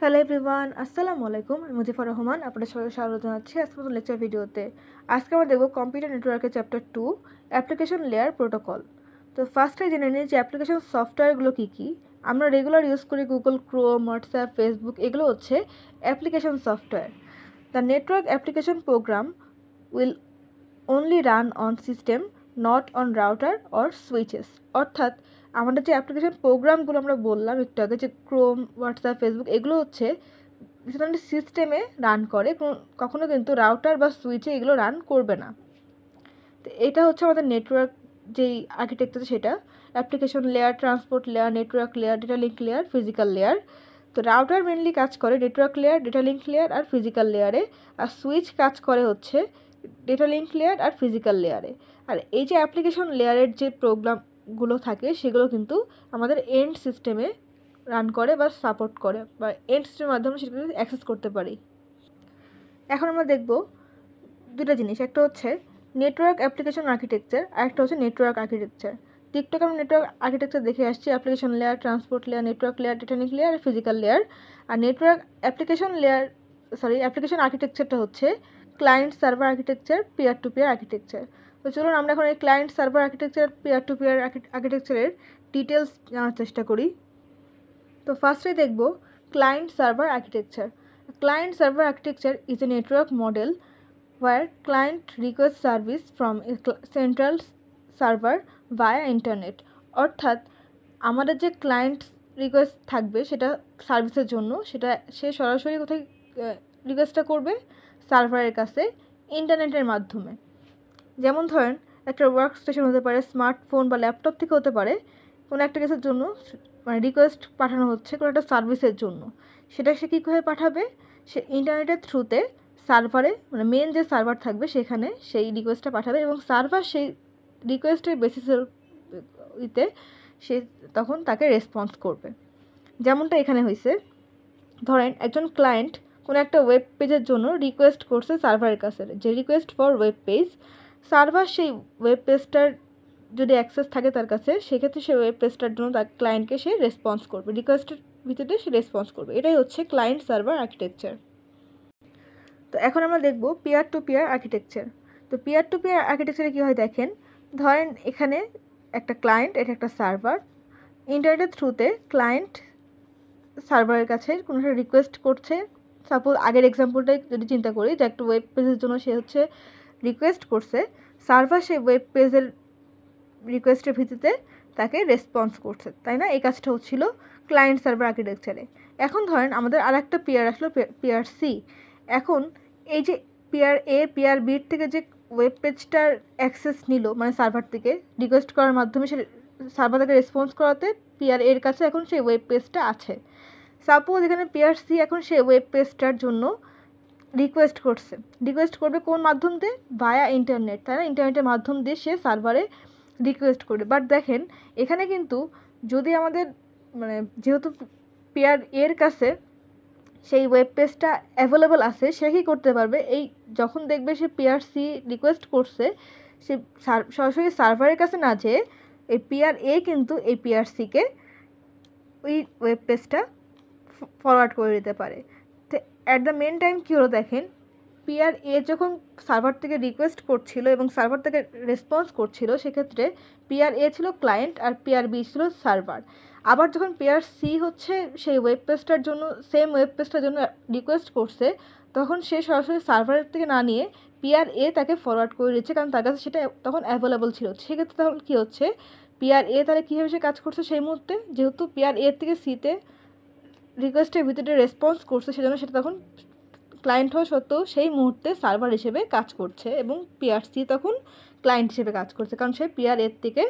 Hello everyone, আসসালামু আলাইকুম। আমি মুজিফার রহমান, আপনাদের সবাইকে স্বাগত জানাচ্ছি আজকের মতো লেকচার ভিডিওতে। আজকে আমরা দেখব কম্পিউটার নেটওয়ার্কের চ্যাপ্টার 2 অ্যাপ্লিকেশন লেয়ার প্রোটোকল। তো ফার্স্টে জেনে নিই যে অ্যাপ্লিকেশন সফটওয়্যারগুলো কী কী। আমরা রেগুলার ইউজ করি গুগল ক্রোম, হোয়াটসঅ্যাপ, ফেসবুক, এগুলো হচ্ছে application software. The network application program will only run on system not on router or switches। অর্থাৎ আমাদের যে অ্যাপ্লিকেশন প্রোগ্রামগুলো আমরা বললাম একটু আগে, যে ক্রোম, হোয়াটসঅ্যাপ, ফেসবুক, এগুলো হচ্ছে সিস্টেমে রান করে, কখনো কিন্তু রাউটার বা সুইচে এগুলো রান করবে না। তো এটা হচ্ছে আমাদের নেটওয়ার্ক যেই আর্কিটেকচার, সেটা application layer, transport layer, network layer, data link layer, physical layer. তো রাউটার মেনলি কাজ করে network layer, data link layer আর ফিজিক্যাল লেয়ারে, আর সুইচ কাজ করে হচ্ছে ডেটা লিঙ্ক লেয়ার আর ফিজিক্যাল লেয়ারে। আর এই যে অ্যাপ্লিকেশন লেয়ারের যে প্রোগ্রামগুলো থাকে সেগুলো কিন্তু আমাদের এন্ড সিস্টেমে রান করে বা সাপোর্ট করে, বা এন্ড সিস্টেমের মাধ্যমে সেগুলো অ্যাক্সেস করতে পারি। এখন আমরা দেখব দুটো জিনিস, একটা হচ্ছে নেটওয়ার্ক অ্যাপ্লিকেশন আর্কিটেকচার আর একটা হচ্ছে নেটওয়ার্ক আর্কিটেকচার। টিকটক আমরা নেটওয়ার্ক আর্কিটেকচার দেখে আসছি, application layer, transport layer, network layer, data link layer, physical layer. আর নেটওয়ার্ক অ্যাপ্লিকেশন আর্কিটেকচারটা হচ্ছে client server architecture, peer to peer architecture. তো চলুন আমরা এখন এই client server architecture, peer to peer আর্কিটেকচারের ডিটেলস জানার চেষ্টা করি। তো ফার্স্টে দেখব client server architecture. Client server architecture is a network model where client requests service from a central server via internet। অর্থাৎ আমাদের যে ক্লায়েন্ট রিকোয়েস্ট থাকবে সেটা সার্ভিসের জন্য, সেটা সে সরাসরি কোথায় রিকোয়েস্টটা করবে? সার্ভারের কাছে, ইন্টারনেটের মাধ্যমে। যেমন ধরেন একটা ওয়ার্ক স্টেশন হতে পারে, স্মার্টফোন বা ল্যাপটপ থেকে হতে পারে, কোনো একটা কিছুর জন্য মানে রিকোয়েস্ট পাঠানো হচ্ছে কোনো একটা সার্ভিসের জন্য। সেটা সে কীভাবে পাঠাবে? সে ইন্টারনেটের থ্রুতে সার্ভারে, মানে মেন যে সার্ভার থাকবে সেখানে সেই রিকোয়েস্টটা পাঠাবে, এবং সার্ভার সেই রিকোয়েস্টের বেসিসের ইতে সে তখন তাকে রেসপন্স করবে। যেমনটা এখানে হয়েছে, ধরেন একজন ক্লায়েন্ট কোনো একটা ওয়েব পেজের জন্য রিকোয়েস্ট করছে সার্ভারের কাছে, যে request for web page. Server সেই ওয়েব পেজটার যদি অ্যাক্সেস থাকে তার কাছে, সেক্ষেত্রে সেই ওয়েব পেজটার জন্য তার ক্লায়েন্টকে সে রেসপন্স করবে, রিকোয়েস্টের ভিত্তিতে সে রেসপন্স করবে। এটাই হচ্ছে ক্লায়েন্ট সার্ভার আর্কিটেকচার। তো এখন আমরা দেখব পিয়ার টু পিয়ার আর্কিটেকচার। তো পিয়ার টু পিয়ার আর্কিটেকচারে কী হয় দেখেন, ধরেন এখানে একটা ক্লায়েন্ট, এটা একটা সার্ভার, ইন্টারনেটের থ্রুতে ক্লায়েন্ট সার্ভারের কাছে কোনো একটা রিকোয়েস্ট করছে। সাপোজ আগের এক্সাম্পলটাই যদি চিন্তা করি, যে একটা ওয়েব পেজের জন্য সে হচ্ছে রিকোয়েস্ট করছে, সার্ভার সেই ওয়েব পেজের রিকোয়েস্টের ভিত্তিতে তাকে রেসপন্স করছে, তাই না? এই কাজটা হচ্ছিল ক্লায়েন্ট সার্ভার আর্কিটেকচারে। এখন ধরেন আমাদের আর একটা পেয়ার আসলো, পেয়ার সি। এখন এই যে পেয়ার এ পেয়ার বির থেকে যে ওয়েব পেজটার অ্যাক্সেস নিল, মানে সার্ভার থেকে রিকোয়েস্ট করার মাধ্যমে সে সার্ভার থেকে রেসপন্স করাতে পেয়ার এর কাছে এখন সেই ওয়েব পেজটা আছে। সাপোজ এখানে পেয়ার সি এখন সেই ওয়েব পেজটার জন্য রিকোয়েস্ট করবে কোন মাধ্যম দিয়ে? ভায়া ইন্টারনেট, তাই না? ইন্টারনেটের মাধ্যম দিয়ে সে সার্ভারে রিকোয়েস্ট করবে। বাট দেখেন এখানে কিন্তু যদি আমাদের মানে যেহেতু পেয়ার এর কাছে সেই ওয়েব পেজটা অ্যাভেলেবল আছে, সে কী করতে পারবে? এই যখন দেখবে সে পেয়ার সি রিকোয়েস্ট করছে, সে সরাসরি সার্ভারের কাছে না যেয়ে এই পেয়ার এ কিন্তু এই পেয়ার সিকে ওই ওয়েব পেজটা ফরওয়ার্ড করে দিতে পারে। তো অ্যাট দ্য মেন টাইম কী হলো দেখেন, পেয়ার এ যখন সার্ভার থেকে রিকোয়েস্ট করছিল এবং সার্ভার থেকে রেসপন্স করছিল, সেক্ষেত্রে পেয়ার এ ছিল ক্লায়েন্ট আর পেয়ার বি ছিল সার্ভার। আবার যখন পেয়ার সি হচ্ছে সেই ওয়েব পেজটার জন্য, সেম ওয়েব পেজটার জন্য রিকোয়েস্ট করছে, তখন সে সরাসরি সার্ভারের থেকে না নিয়ে পেয়ার এ তাকে ফরওয়ার্ড করে দিচ্ছে, কারণ তার কাছে সেটা তখন অ্যাভেলেবল ছিল। সেক্ষেত্রে তখন কী হচ্ছে, পেয়ার এ তাহলে কীভাবে সে কাজ করছে সেই মুহূর্তে, যেহেতু পেয়ার এ থেকে সিতে রিকোয়েস্টের ভিতরে রেসপন্স করছে, সেজন্য সেটা তখন ক্লায়েন্ট হওয়া সত্ত্বেও সেই মুহূর্তে সার্ভার হিসেবে কাজ করছে, এবং পেয়ার সি তখন ক্লায়েন্ট হিসেবে কাজ করছে, কারণ সে পেয়ার এর থেকে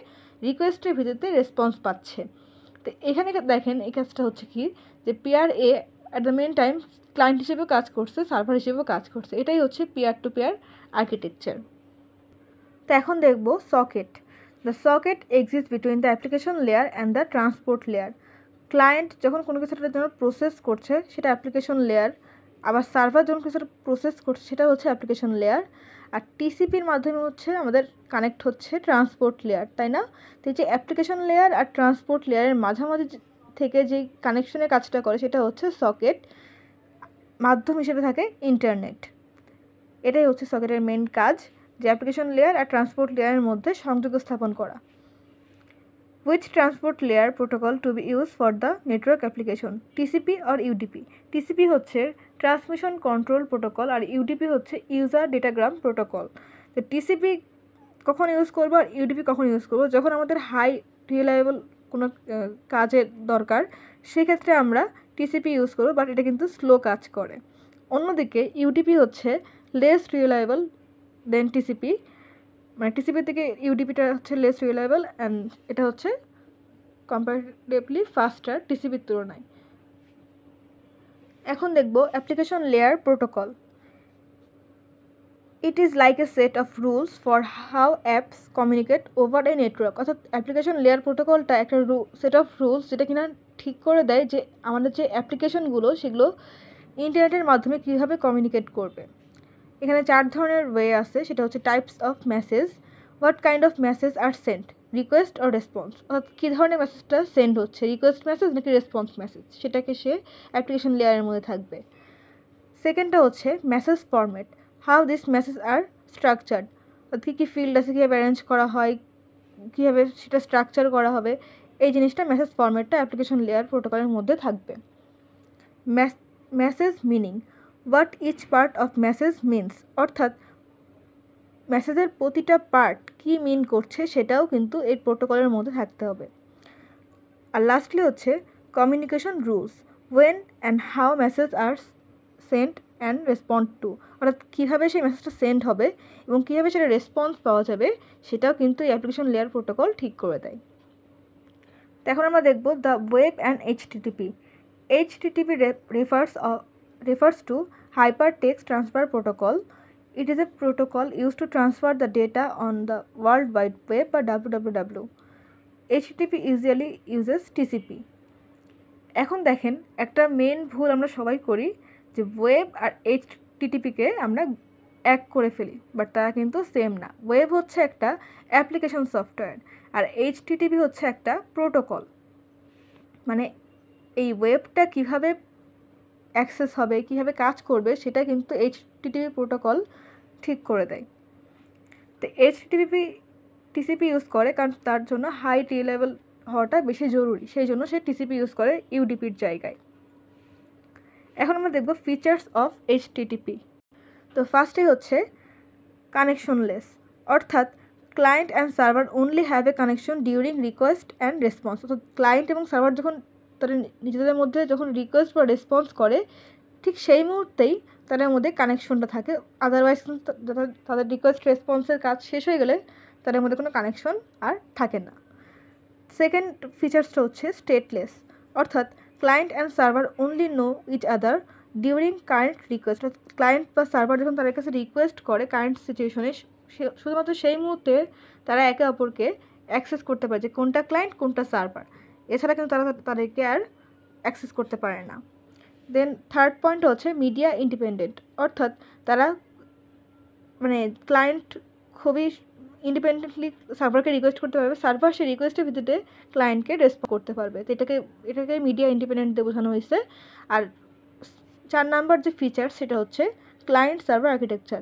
রিকোয়েস্টের ভিত্তিতে রেসপন্স পাচ্ছে। তো এখানে দেখেন এই কাজটা হচ্ছে কি, যে peer a at the main time client হিসেবেও কাজ করছে, সার্ভার হিসেবেও কাজ করছে। এটাই হচ্ছে পেয়ার টু পেয়ার আর্কিটেকচার। তো এখন দেখব socket. The socket exist between the application layer and the transport layer. Client যখন কোনো কিছুটার জন্য প্রসেস করছে সেটা অ্যাপ্লিকেশন লেয়ার, আবার সার্ভার যখন কিছুটা প্রসেস করছে সেটা হচ্ছে অ্যাপ্লিকেশন লেয়ার, আর টিসিপির মাধ্যমে হচ্ছে আমাদের কানেক্ট হচ্ছে ট্রান্সপোর্ট লেয়ার, তাই না? তো এই যে অ্যাপ্লিকেশন লেয়ার আর ট্রান্সপোর্ট লেয়ারের মাঝামাঝি থেকে যে কানেকশনের কাজটা করে সেটা হচ্ছে সকেট, মাধ্যম হিসেবে থাকে ইন্টারনেট। এটাই হচ্ছে সকেটের মেন কাজ, যে অ্যাপ্লিকেশন লেয়ার আর ট্রান্সপোর্ট লেয়ারের মধ্যে সংযোগ স্থাপন করা। Which transport layer protocol to be used for the network application? TCP or UDP? TCP হচ্ছে ট্রান্সমিশন কন্ট্রোল প্রোটোকল আর UDP হচ্ছে ইউজার ডেটাগ্রাম প্রোটোকল। তো TCP কখন ইউজ করবো আর UDP কখন ইউজ করবো? যখন আমাদের হাই রিলায়েবল কোনো কাজের দরকার সেক্ষেত্রে আমরা TCP ইউজ করবো, বাট এটা কিন্তু স্লো কাজ করে। অন্যদিকে UDP হচ্ছে লেস রিলায়েবল দেন TCP, মানে টিসিপি থেকে ইউডিপিটা হচ্ছে লেস রিলায়েবল অ্যান্ড এটা হচ্ছে কম্পারেটিভলি ফাস্টার টিসিপির তুলনায়। এখন দেখব application layer protocol. It is like a set of rules for how apps communicate over a network. অর্থাৎ অ্যাপ্লিকেশন লেয়ার প্রোটোকলটা একটা সেট অফ রুলস যেটা কিনা ঠিক করে দেয় যে আমাদের যে অ্যাপ্লিকেশনগুলো সেগুলো ইন্টারনেটের মাধ্যমে কীভাবে কমিউনিকেট করবে। এখানে 4 ধরনের ওয়ে আছে, সেটা হচ্ছে types of message, what kind of message are sent, request or response, অর্থাৎ কী ধরনের মেসেজটা সেন্ড হচ্ছে, রিকোয়েস্ট মেসেজ নাকি রেসপন্স মেসেজ, সেটাকে সে অ্যাপ্লিকেশন লেয়ারের মধ্যে থাকবে। সেকেন্ডটা হচ্ছে message format, how this message are structured, অর্থাৎ কী কী ফিল্ড আছে, কীভাবে অ্যারেঞ্জ করা হয়, কীভাবে সেটা স্ট্রাকচার করা হবে, এই জিনিসটা মেসেজ ফরম্যাটটা অ্যাপ্লিকেশন লেয়ার প্রোটোকলের মধ্যে থাকবে। Message meaning, what each part of message means, অর্থাৎ মেসেজের প্রতিটা পার্ট কী মিন করছে সেটাও কিন্তু এই প্রোটোকলের মধ্যে থাকতে হবে। আর লাস্টলি হচ্ছে communication rules, when and how message are sent and respond to, অর্থাৎ কীভাবে সেই মেসেজটা সেন্ড হবে এবং কীভাবে সেটা রেসপন্স পাওয়া যাবে সেটাও কিন্তু এই অ্যাপ্লিকেশন লেয়ার প্রোটোকল ঠিক করে দেয়। তো এখন আমরা দেখব the web and HTTP. HTTP refers to Hypertext Transfer Protocol. It is a protocol used to transfer the data on the World Wide Web or WWW. HTTP usually uses TCP. এখন দেখেন একটা মেন ভুল আমরা সবাই করি যে web আর HTTPকে আমরা এক করে ফেলি, বাট তারা কিন্তু সেম না। ওয়েব হচ্ছে একটা অ্যাপ্লিকেশন সফটওয়্যার আর HTTP হচ্ছে একটা প্রোটোকল। মানে এই ওয়েবটা কিভাবে অ্যাক্সেস হবে, কিভাবে কাজ করবে সেটা কিন্তু HTTP প্রোটোকল ঠিক করে দেয়। তো HTTP TCP ইউজ করে কারণ তার জন্য হাই রিলায়েবল হওয়াটা বেশি জরুরি, সেই জন্য সে TCP ইউজ করে UDPর জায়গায়। এখন আমরা দেখব ফিচার্স অফ HTTP। তো ফার্স্টে হচ্ছে কানেকশনলেস, অর্থাৎ client and server only have a connection during request and response, অর্থাৎ ক্লায়েন্ট এবং সার্ভার যখন তারা নিজেদের মধ্যে যখন রিকোয়েস্ট বা রেসপন্স করে ঠিক সেই মুহূর্তেই তাদের মধ্যে কানেকশনটা থাকে, আদারওয়াইজ কিন্তু তাদের রিকোয়েস্ট রেসপন্সের কাজ শেষ হয়ে গেলে তাদের মধ্যে কোনো কানেকশন আর থাকে না। সেকেন্ড ফিচার্সটা হচ্ছে স্টেটলেস, অর্থাৎ client and server only know each other during current request, client বা সার্ভার যখন তাদের কাছে রিকোয়েস্ট করে কারেন্ট সিচুয়েশনে শুধুমাত্র সেই মুহূর্তে তারা একে অপরকে অ্যাক্সেস করতে পারে যে কোনটা ক্লায়েন্ট কোনটা সার্ভার, এছাড়া কিন্তু তারা তাদেরকে আর অ্যাক্সেস করতে পারে না। দেন থার্ড পয়েন্ট হচ্ছে মিডিয়া ইন্ডিপেন্ডেন্ট, অর্থাৎ তারা মানে ক্লায়েন্ট খুবই ইন্ডিপেন্ডেন্টলি সার্ভারকে রিকোয়েস্ট করতে পারবে, সার্ভার সেই রিকোয়েস্টের ভিত্তিতে ক্লায়েন্টকে রেসপন্ড করতে পারবে। তো এটাকে মিডিয়া ইন্ডিপেন্ডেন্ট দিয়ে বোঝানো হয়েছে। আর 4 নাম্বার যে ফিচার সেটা হচ্ছে ক্লায়েন্ট সার্ভার আর্কিটেকচার।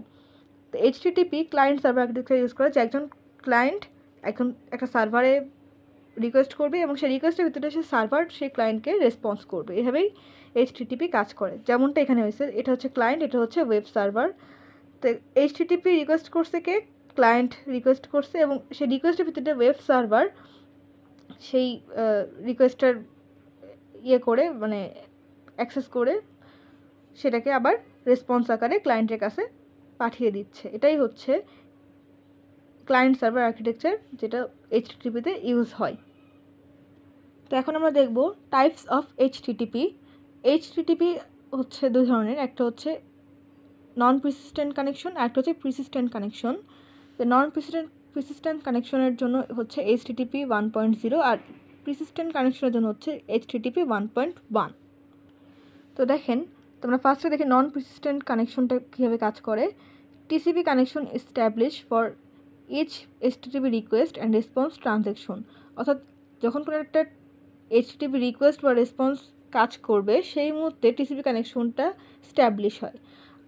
তো HTTP client server architecture use করে যে একজন ক্লায়েন্ট এখন একটা সার্ভারে রিকোয়েস্ট করবে এবং সেই রিকোয়েস্টের ভিতরে সে সার্ভার সেই ক্লায়েন্টকে রেসপন্স করবে, এভাবেই HTTP কাজ করে। যেমনটা এখানে হয়েছে, এটা হচ্ছে ক্লায়েন্ট, এটা হচ্ছে ওয়েব সার্ভার। তো HTTP রিকোয়েস্ট করছে কে, ক্লায়েন্ট রিকোয়েস্ট করছে এবং সেই রিকোয়েস্টের ভিতরে ওয়েব সার্ভার সেই রিকোয়েস্টার করে মানে অ্যাক্সেস করে সেটাকে আবার রেসপন্স আকারে ক্লায়েন্টের কাছে পাঠিয়ে দিচ্ছে। এটাই হচ্ছে ক্লায়েন্ট সার্ভার আর্কিটেকচার যেটা HTTPতে ইউজ হয়। তো এখন আমরা দেখব টাইপস অফ HTTP। HTTP হচ্ছে 2 ধরনের, একটা হচ্ছে নন প্রিসিস্টেন্ট কানেকশন আর একটা হচ্ছে প্রিসিস্টেন্ট কানেকশন। তো নন প্রিসিস্টেন্ট কানেকশনের জন্য হচ্ছে HTTP 1.0 আর প্রিসিস্টেন্ট কানেকশনের জন্য হচ্ছে HTTP 1.1। তো দেখেন, তোমরা ফার্স্টে দেখে নন প্রিসিস্টেন্ট কানেকশনটা কীভাবে কাজ করে। TCP connection establish for each HTTP request and response transaction, অর্থাৎ যখন কোনো একটা এইচটিটিপি রিকোয়েস্ট বা রেসপন্স কাজ করবে সেই মুহূর্তে টিসিপি কানেকশনটা স্ট্যাবলিশ হয়।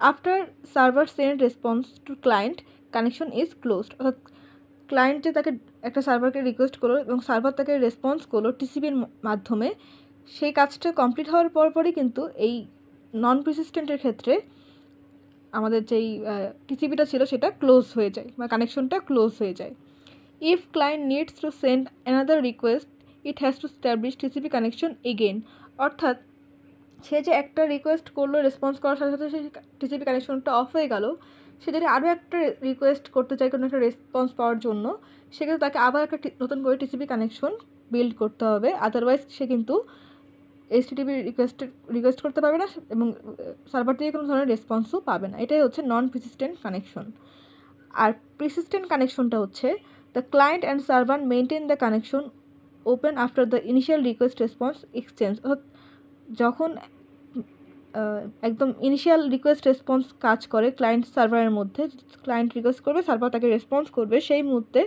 After server send response to client connection is closed, অর্থাৎ ক্লায়েন্ট যে তাকে একটা সার্ভারকে রিকোয়েস্ট করলো এবং সার্ভার তাকে রেসপন্স করলো টিসিপির মাধ্যমে, সেই কাজটা কমপ্লিট হওয়ার পরই কিন্তু এই নন প্রেসিস্টেন্টের ক্ষেত্রে আমাদের যেই টিসিপিটা ছিল সেটা ক্লোজ হয়ে যায় বা কানেকশনটা ক্লোজ হয়ে যায়। If client needs to send another request it has to establish TCP connection again, অর্থাৎ সে যে একটা রিকোয়েস্ট করলো, রেসপন্স করার সাথে সাথে সেই টিসিপি কানেকশনটা অফ হয়ে গেল, সে যদি আরও একটা রিকোয়েস্ট করতে চায় কোনো একটা রেসপন্স পাওয়ার জন্য, সেক্ষেত্রে তাকে আবার একটা নতুন করে টিসিপি কানেকশন বিল্ড করতে হবে, আদারওয়াইজ সে কিন্তু এইচটিটিপি রিকোয়েস্ট করতে পারবে না এবং সার্ভার থেকে কোনো ধরনের রেসপন্সও পাবে না। এটাই হচ্ছে নন প্রেসিস্টেন্ট কানেকশন। আর প্রেসিস্টেন্ট কানেকশনটা হচ্ছে the client and server maintain the connection open after the initial request response exchange, অর্থাৎ যখন একদম ইনিশিয়াল রিকোয়েস্ট রেসপন্স কাজ করে ক্লায়েন্ট সার্ভারের মধ্যে, ক্লায়েন্ট রিকোয়েস্ট করবে, সার্ভার তাকে রেসপন্স করবে, সেই মুহূর্তে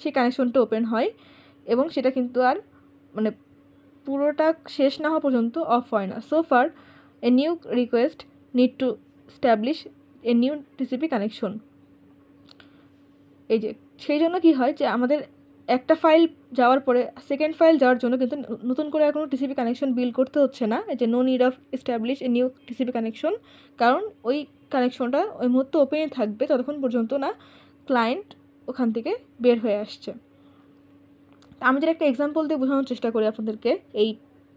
সেই কানেকশনটা ওপেন হয় এবং সেটা কিন্তু আর মানে পুরোটা শেষ না হওয়া পর্যন্ত অফ হয় না। So far a new request need to establish A new TCP connection. এই যে সেই জন্য কী হয় যে আমাদের একটা ফাইল যাওয়ার পরে সেকেন্ড ফাইল যাওয়ার জন্য কিন্তু নতুন করে আর কোনো টিসিপি কানেকশন বিল্ড করতে হচ্ছে না, এই যে no need of establish a new TCP connection, কারণ ওই কানেকশনটা ওই মুহূর্তে ওপেনই থাকবে ততক্ষণ পর্যন্ত না ক্লায়েন্ট ওখান থেকে বের হয়ে আসছে। আমি যেটা একটা এক্সাম্পল দিয়ে বোঝানোর চেষ্টা করি আপনাদেরকে এই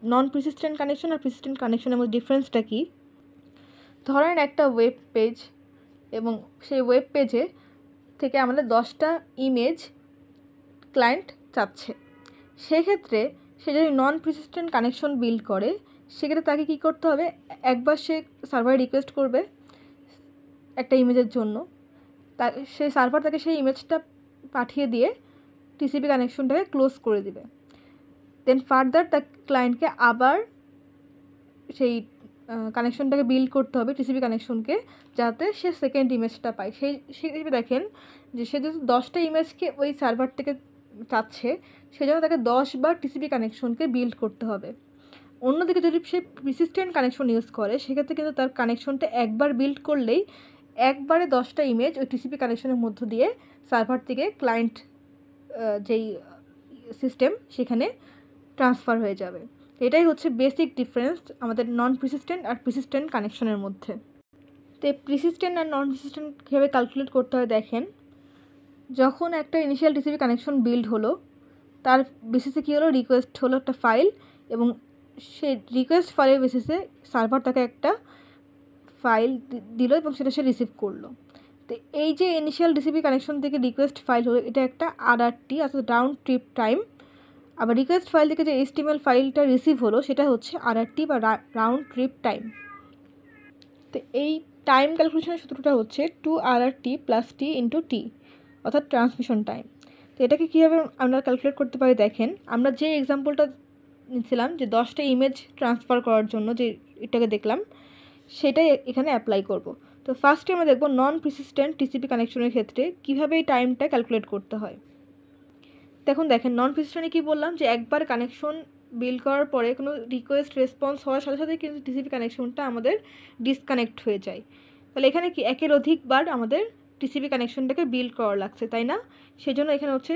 নন প্রেসিস্টেন্ট কানেকশন আর প্রেসিস্টেন্ট কানেকশনের মধ্যে ডিফারেন্সটা কী। ধরেন একটা ওয়েব পেজ এবং সেই ওয়েব পেজে থেকে আমাদের 10টা ইমেজ ক্লায়েন্ট চাচ্ছে, সেক্ষেত্রে সে যদি নন প্রেসিস্টেন্ট কানেকশন বিল্ড করে সেক্ষেত্রে তাকে কী করতে হবে, একবার সে সার্ভারে রিকোয়েস্ট করবে একটা ইমেজের জন্য, সে সার্ভার তাকে সেই ইমেজটা পাঠিয়ে দিয়ে টিসিপি কানেকশনটাকে ক্লোজ করে দিবে। দেন ফার্দার তার ক্লায়েন্টকে আবার সেই কানেকশনটাকে বিল্ড করতে হবে টিসিপি কানেকশনকে, যাতে সে সেকেন্ড ইমেজটা পায়। সেই হিসেবে দেখেন যে সে যদি 10টা ইমেজকে ওই সার্ভার থেকে চাচ্ছে, সেই জন্য তাকে 10বার টিসিপি কানেকশনকে বিল্ড করতে হবে। অন্যদিকে যদি সে প্রেসিস্টেন্ট কানেকশন ইউজ করে সেক্ষেত্রে কিন্তু তার কানেকশনটা একবার বিল্ড করলেই একবারে 10টা ইমেজ ওই টিসিপি কানেকশনের মধ্য দিয়ে সার্ভার থেকে ক্লায়েন্ট যেই সিস্টেম সেখানে ট্রান্সফার হয়ে যাবে। এটাই হচ্ছে বেসিক ডিফারেন্স আমাদের নন প্রেসিস্টেন্ট আর প্রেসিস্টেন্ট কানেকশনের মধ্যে। তো প্রেসিস্টেন্ট আর নন প্রেসিস্টেন্ট কীভাবে ক্যালকুলেট করতে হয় দেখেন, যখন একটা ইনিশিয়াল টিসিপি কানেকশন বিল্ড হলো তার বেসিসে কী হলো, রিকোয়েস্ট হলো একটা ফাইল এবং সেই রিকোয়েস্ট ফাইলের বেসিসে সার্ভার তাকে একটা ফাইল দিল এবং সেটা সে রিসিভ করলো। তো এই যে ইনিশিয়াল টিসিপি কানেকশন থেকে রিকোয়েস্ট ফাইল হলো এটা একটা RRT অর্থাৎ রাউন্ড ট্রিপ টাইম, আবার রিকোয়েস্ট ফাইল থেকে যে HTML ফাইলটা রিসিভ হলো সেটা হচ্ছে RRT বা রাউন্ড ট্রিপ টাইম। তো এই টাইম ক্যালকুলেশনের সূত্রটা হচ্ছে 2RRT + T × T অর্থাৎ ট্রান্সমিশন টাইম। তো এটাকে কীভাবে আমরা ক্যালকুলেট করতে পারি দেখেন, আমরা যে এক্সাম্পলটা নিচ্ছিলাম যে 10টা ইমেজ ট্রান্সফার করার জন্য যে এটাকে দেখলাম সেটাই এখানে অ্যাপ্লাই করব। তো ফার্স্টে আমরা দেখব নন প্রেসিস্টেন্ট টিসিপি কানেকশনের ক্ষেত্রে কীভাবে এই টাইমটা ক্যালকুলেট করতে হয়। দেখেন নন প্রেসিস্টেন্টে কী বললাম যে একবার কানেকশন বিল্ড করার পরে কোনো রিকোয়েস্ট রেসপন্স হওয়ার সাথে সাথে কিন্তু টিসিপি কানেকশনটা আমাদের ডিসকানেক্ট হয়ে যায়। তাহলে এখানে কি একের অধিকবার আমাদের টিসিপি কানেকশনটাকে বিল্ড করা লাগছে, তাই না? সেই জন্য এখানে হচ্ছে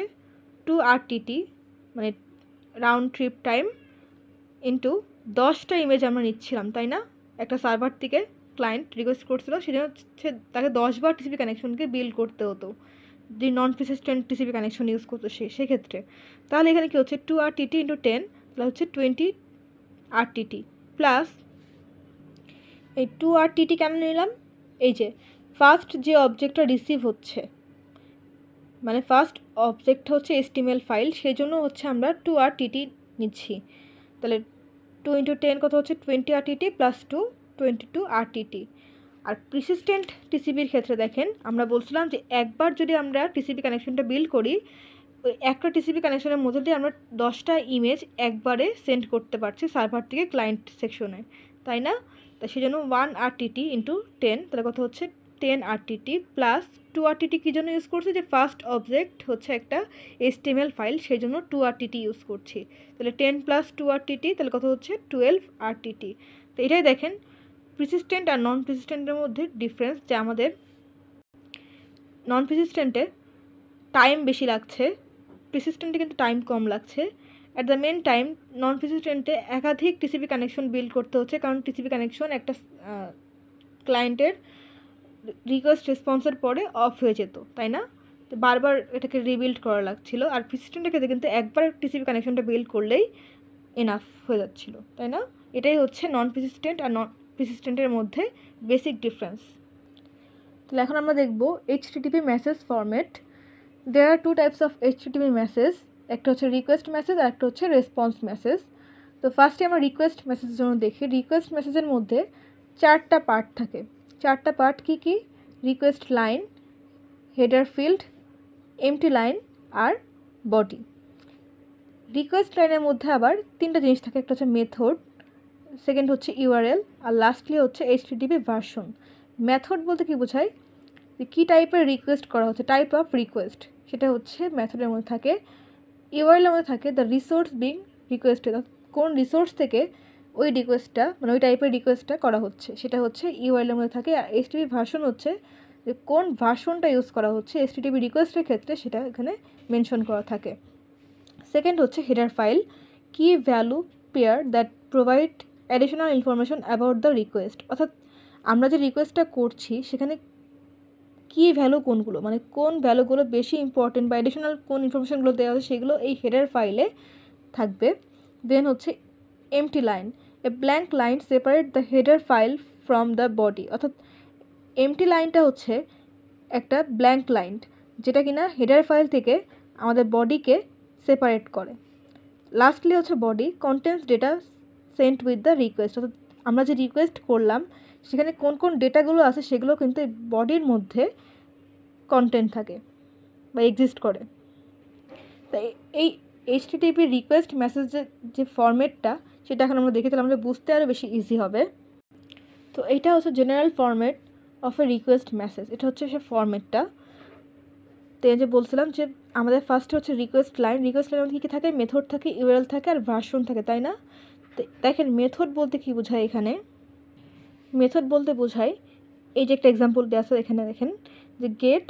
2RTT মানে রাউন্ড ট্রিপ টাইম ইন্টু 10টা ইমেজ আমরা নিচ্ছিলাম, তাই না? একটা সার্ভার থেকে ক্লায়েন্ট রিকোয়েস্ট করছিল, সেজন্য হচ্ছে তাকে 10বার টিসিপি কানেকশনকে বিল্ড করতে হতো যে নন প্রেসিস্টেন্ট টিসিপি কানেকশন ইউজ করতো সেক্ষেত্রে। তাহলে এখানে কী হচ্ছে 2RTT × 10 তাহলে হচ্ছে 20RTT প্লাস এই 2RTT কেন নিলাম, এই যে ফার্স্ট যে অবজেক্টটা রিসিভ হচ্ছে মানে ফার্স্ট অবজেক্ট হচ্ছে HTML ফাইল, সেই জন্য হচ্ছে আমরা 2RTT নিচ্ছি। তাহলে 2 × 10 কত হচ্ছে 20RTT প্লাস 2 22RTT। আর প্রেসিস্টেন্ট টিসিপির ক্ষেত্রে দেখেন আমরা বলছিলাম যে একবার যদি আমরা টিসিপি কানেকশনটা বিল্ড করি ওই একটা টিসিপি কানেকশনের মধ্যে দিয়ে আমরা 10টা ইমেজ একবারে সেন্ড করতে পারছি সার্ভার থেকে ক্লায়েন্ট সেকশনে, তাই না? তাই সেই জন্য 1RTT × 10 তাহলে কত হচ্ছে 10 RTT প্লাস 2 RTT কী জন্য ইউজ করছি, যে ফার্স্ট অবজেক্ট হচ্ছে একটা HTML ফাইল, সেই জন্য 2 RTT ইউজ করছি। তাহলে 10 প্লাস 2 RTT, তাহলে কত হচ্ছে 12 RTT। তো এটাই দেখেন প্রিসিস্টেন্ট আর নন প্রিসিস্টেন্টের মধ্যে ডিফারেন্স, যে আমাদের নন প্রিসিস্টেন্টে টাইম বেশি লাগছে, প্রিসিস্টেন্টে কিন্তু টাইম কম লাগছে। At the main time non প্রিসিস্টেন্টে একাধিক টিসিপি কানেকশন বিল্ড করতে হচ্ছে, কারণ টিসিপি কানেকশন একটা ক্লায়েন্টের রিকোয়েস্ট রেসপন্সের পরে অফ হয়ে যেত, তাই না? তো বারবার এটাকে রিবিল্ড করা লাগছিল। আর প্রিসিস্টেন্টের ক্ষেত্রে কিন্তু একবার টিসিপি কানেকশনটা বিল্ড করলেই এনাফ হয়ে যাচ্ছিল, তাই না? এটাই হচ্ছে নন প্রিসিস্টেন্ট আর নন প্রিসিস্টেন্টের মধ্যে বেসিক ডিফারেন্স। তাহলে এখন আমরা দেখব HTTP message format. There are 2 types of HTTP message, একটা হচ্ছে রিকোয়েস্ট মেসেজ আর একটা হচ্ছে রেসপন্স মেসেজ। তো ফার্স্টে আমরা রিকোয়েস্ট মেসেজের জন্য দেখি। রিকোয়েস্ট মেসেজের মধ্যে 4টা পার্ট থাকে। 4টা পার্ট কী কী? Request line, header field, empty line আর বডি। রিকোয়েস্ট লাইনের মধ্যে আবার 3টা জিনিস থাকে, একটা হচ্ছে মেথড, সেকেন্ড হচ্ছে ইউআরএল আর লাস্টলি হচ্ছে HTTP ভার্সন। মেথড বলতে কী বোঝায়, যে কী টাইপের রিকোয়েস্ট করা হচ্ছে, টাইপ অফ রিকোয়েস্ট, সেটা হচ্ছে মেথডের মধ্যে থাকে। ইউআরএলের মধ্যে থাকে দ্য রিসোর্স বিং রিকোয়েস্টেড, কোন রিসোর্স থেকে ওই রিকোয়েস্টটা মানে ওই টাইপের রিকোয়েস্টটা করা হচ্ছে, সেটা হচ্ছে ইউআরএলের মধ্যে থাকে। আর HTTP ভার্সন হচ্ছে যে কোন ভার্সনটা ইউজ করা হচ্ছে HTTP রিকোয়েস্টের ক্ষেত্রে, সেটা এখানে মেনশন করা থাকে। সেকেন্ড হচ্ছে হেডার ফাইল, কি value pair that provide additional information about the request, অর্থাৎ আমরা যে রিকোয়েস্টটা করছি সেখানে কী ভ্যালু কোনগুলো, মানে কোন ভ্যালুগুলো বেশি ইম্পর্টেন্ট বা অ্যাডিশনাল কোন ইনফরমেশনগুলো দেওয়া আছে সেগুলো এই হেডার ফাইলে থাকবে। দেন হচ্ছে empty line, a blank line separate the header file from the body, অর্থাৎ এমটি লাইনটা হচ্ছে একটা ব্ল্যাঙ্ক লাইন যেটা কিনা হেডার ফাইল থেকে আমাদের বডিকে সেপারেট করে। লাস্টলি হচ্ছে body, contents data Saint with the request, অর্থাৎ আমরা যে রিকোয়েস্ট করলাম সেখানে কোন কোন ডেটাগুলো আছে সেগুলো কিন্তু বডির মধ্যে কন্টেন্ট থাকে বা এক্সিস্ট করে। তাই এই HTTP রিকোয়েস্ট মেসেজের যে ফরম্যাটটা সেটা এখন আমরা দেখে, তাহলে আমাদের বুঝতে আরও বেশি ইজি হবে। তো এইটা হচ্ছে general format of A request message, এটা হচ্ছে সে ফরম্যাটটা। তো এই যে বলছিলাম যে আমাদের ফার্স্টে হচ্ছে রিকোয়েস্ট লাইন, রিকোয়েস্ট লাইনের মধ্যে কী থাকে, মেথড থাকে, ইউআরএল থাকে আর ভার্সন থাকে, তাই না? তো দেখেন মেথড বলতে কী বোঝায়, এখানে মেথড বলতে বোঝায় এই যে একটা এক্সাম্পল দেওয়া আছে এখানে দেখেন, যে গেট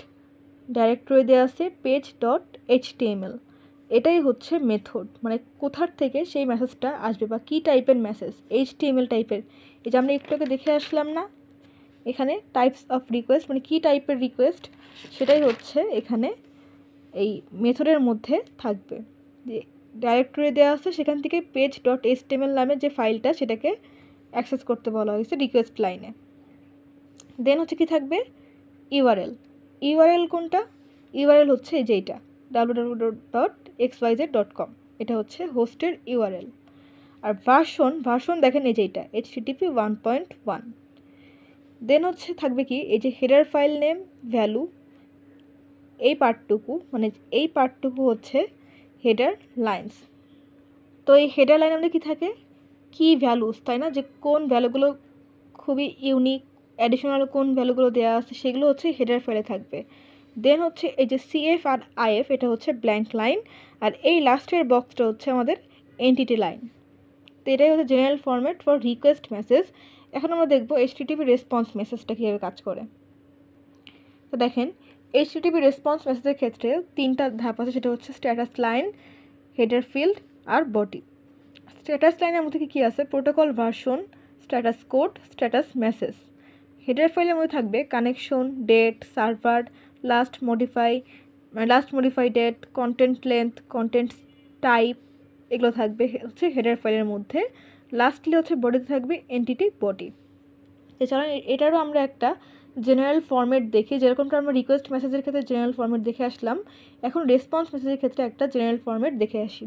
ডাইরেক্টরি দেওয়া আছে page.html, এটাই হচ্ছে মেথড, মানে কোথার থেকে সেই মেসেজটা আসবে বা কী টাইপের মেসেজ, HTML টাইপের। এই যে আমরা একটুকে দেখে আসলাম না এখানে টাইপস অফ রিকোয়েস্ট, মানে কী টাইপের রিকোয়েস্ট, সেটাই হচ্ছে এখানে এই মেথডের মধ্যে থাকবে। যে ডাইরেক্টরি দেওয়া আছে সেখান থেকে page.html নামে যে ফাইলটা সেটাকে অ্যাক্সেস করতে বলা হয়েছে রিকোয়েস্ট লাইনে। দেন হচ্ছে কি থাকবে, ইউআরএল। ইউআরএল কোনটা? ইউআরএল হচ্ছে এই যে এইটা www.xyz.com, এটা হচ্ছে হোস্টের ইউআরএল। আর ভার্সন দেখেন এই যে এইটা HTTP 1.1। দেন হচ্ছে থাকবে কি, এই যে হেডার ফাইল নেম, ভ্যালু, এই পার্টটুকু মানে এই পার্টটুকু হচ্ছে হেডার লাইন্স। তো এই হেডার লাইনে আমাদের কী থাকে, কি ভ্যালুস, তাই না? যে কোন ভ্যালুগুলো খুবই ইউনিক, অ্যাডিশনাল কোন ভ্যালুগুলো দেওয়া আছে সেগুলো হচ্ছে হেডার ফাইলে থাকবে। দেন হচ্ছে এই যে CF আর IF, এটা হচ্ছে ব্ল্যাঙ্ক লাইন, আর এই লাস্টের বক্সটা হচ্ছে আমাদের এন্টিটি লাইন। তো এটাই হচ্ছে general format for request message. এখন আমরা দেখব HTTP রেসপন্স মেসেজটা কীভাবে কাজ করে। তো দেখেন HTTP রেসপন্স মেসেজের ক্ষেত্রে 3টা ধাপ আছে, সেটা হচ্ছে স্ট্যাটাস লাইন, হেডার ফিল্ড আর বডি। স্ট্যাটাস লাইনের মধ্যে কী আছে, protocol version, status code, status message. Header ফাইলের মধ্যে থাকবে connection, date, server, last modify date, content length, content type, এগুলো থাকবে হচ্ছে হেডার ফাইলের মধ্যে। লাস্টলি হচ্ছে বডিতে থাকবে এন্টিটি বডি। এছাড়া এটারও আমরা একটা জেনারেল ফরম্যাট দেখি, যেরকমটা আমরা রিকোয়েস্ট মেসেজের ক্ষেত্রে জেনারেল ফরম্যাট দেখে আসলাম, এখন রেসপন্স মেসেজের ক্ষেত্রে একটা জেনারেল ফরম্যাট দেখে আসি।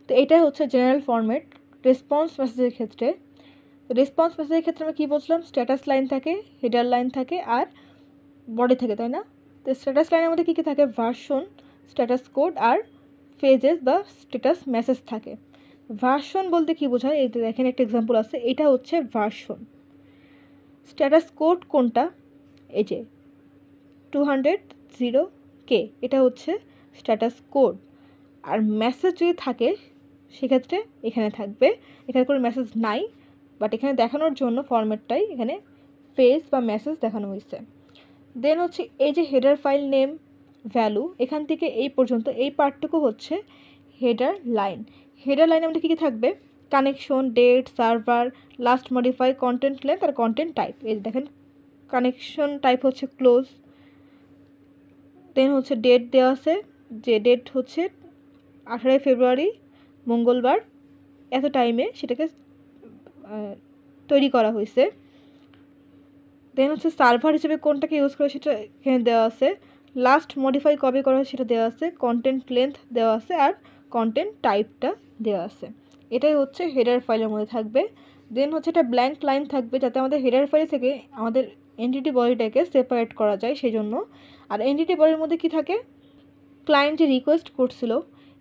তো এটাই হচ্ছে জেনারেল ফরম্যাট রেসপন্স মেসেজের ক্ষেত্রে। রেসপন্স মেসেজের ক্ষেত্রে আমরা কী বলছিলাম, স্ট্যাটাস লাইন থাকে, হেডার লাইন থাকে আর বডি থাকে, তাই না? তো স্ট্যাটাস লাইনের মধ্যে কী কী থাকে, ভার্সন, স্ট্যাটাস কোড আর ফেজেস বা স্ট্যাটাস মেসেজ থাকে। ভার্সন বলতে কী বোঝায়, এই দেখেন একটা এক্সাম্পল আছে, এটা হচ্ছে ভার্সন। স্ট্যাটাস কোড কোনটা, এই যে 200K এটা হচ্ছে স্ট্যাটাস কোড। আর মেসেজ যদি থাকে সেক্ষেত্রে এখানে থাকবে, এখানে কোনো মেসেজ নাই, বাট এখানে দেখানোর জন্য ফরম্যাটটাই এখানে ফেস বা মেসেজ দেখানো হয়েছে। দেন হচ্ছে এই যে হেডার ফাইল নেম ভ্যালু, এখান থেকে এই পর্যন্ত এই পার্টটুকু হচ্ছে হেডার লাইন। হেডার লাইনে আমাদের কী কী থাকবে? Connection, date, server, last modify, content length আর কন্টেন্ট টাইপ। এই দেখেন কানেকশন টাইপ হচ্ছে ক্লোজ। দেন হচ্ছে ডেট দেওয়া আছে, যে ডেট হচ্ছে 18 ফেব্রুয়ারি মঙ্গলবার এত টাইমে সেটাকে তৈরি করা হয়েছে। দেন হচ্ছে সার্ভার হিসেবে কোনটাকে ইউজ করে সেটা এখানে দেওয়া আছে। লাস্ট মডিফাই কবে করা হয় সেটা দেওয়া আছে, কন্টেন্ট লেন্থ দেওয়া আছে আর কন্টেন্ট টাইপটা দেওয়া আছে। এটাই হচ্ছে হেডার ফাইলের মধ্যে থাকবে। দেন হচ্ছে এটা ব্ল্যাঙ্ক লাইন থাকবে যাতে আমাদের হেডার ফাইল থেকে আমাদের এন্টিটি বডিটাকে সেপারেট করা যায় সেই জন্য। আর এন্টিটি বডির মধ্যে কি থাকে? ক্লায়েন্ট যে রিকোয়েস্ট করছিল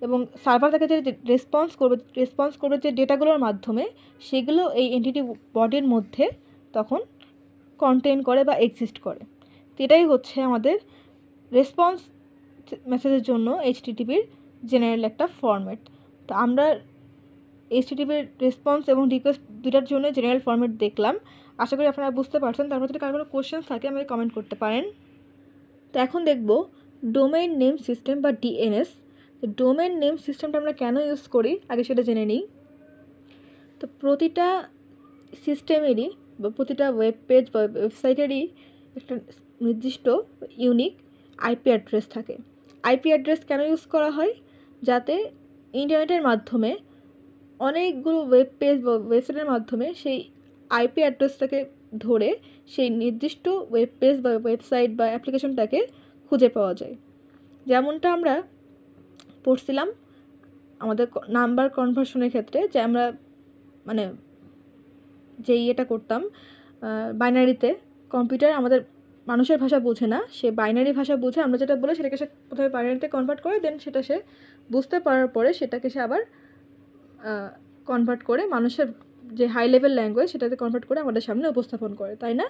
এবং সার্ভার থেকে যে রেসপন্স করবে যে ডেটাগুলোর মাধ্যমে, সেগুলো এই এন্টিটি বডির মধ্যে তখন কন্টেন্ট করে বা এক্সিস্ট করে। তো এটাই হচ্ছে আমাদের রেসপন্স মেসেজের জন্য এইচটিটিপির জেনারেল একটা ফরম্যাট। তো আমরা এইচটিটিপির রেসপন্স এবং রিকোয়েস্ট দুটার জন্য জেনারেল ফরম্যাট দেখলাম। আশা করি আপনারা বুঝতে পারছেন। তারপর যদি কারো কোনো কোয়েশ্চেন থাকে আমাকে কমেন্ট করতে পারেন। তো এখন দেখব ডোমেইন নেম সিস্টেম বা ডিএনএস। তো ডোমেইন নেম সিস্টেমটা আমরা কেন ইউজ করি আগে সেটা জেনে নিই। তো প্রতিটা সিস্টেমেরই বা প্রতিটা ওয়েব পেজ বা ওয়েবসাইটেরই একটা নির্দিষ্ট ইউনিক আইপি অ্যাড্রেস থাকে। আইপি অ্যাড্রেস কেন ইউজ করা হয়? যাতে ইন্টারনেটের মাধ্যমে অনেকগুলো ওয়েব পেজ বা ওয়েবসাইটের মাধ্যমে সেই আইপি অ্যাড্রেসটাকে ধরে সেই নির্দিষ্ট ওয়েব পেজ বা ওয়েবসাইট বা অ্যাপ্লিকেশনটাকে খুঁজে পাওয়া যায়। যেমনটা আমরা পড়ছিলাম আমাদের নাম্বার কনভার্সনের ক্ষেত্রে, যে আমরা মানে যে ইয়েটা করতাম বাইনারিতে, কম্পিউটার আমাদের মানুষের ভাষা বোঝে না, সে বাইনারি ভাষা বুঝে, আমরা যেটা বলে সেটাকে সে প্রথমে বাইনারিতে কনভার্ট করে, দেন সেটা সে বুঝতে পারার পরে সেটাকে সে আবার কনভার্ট করে মানুষের যে হাই লেভেল ল্যাঙ্গুয়েজ সেটাতে কনভার্ট করে আমাদের সামনে উপস্থাপন করে, তাই না?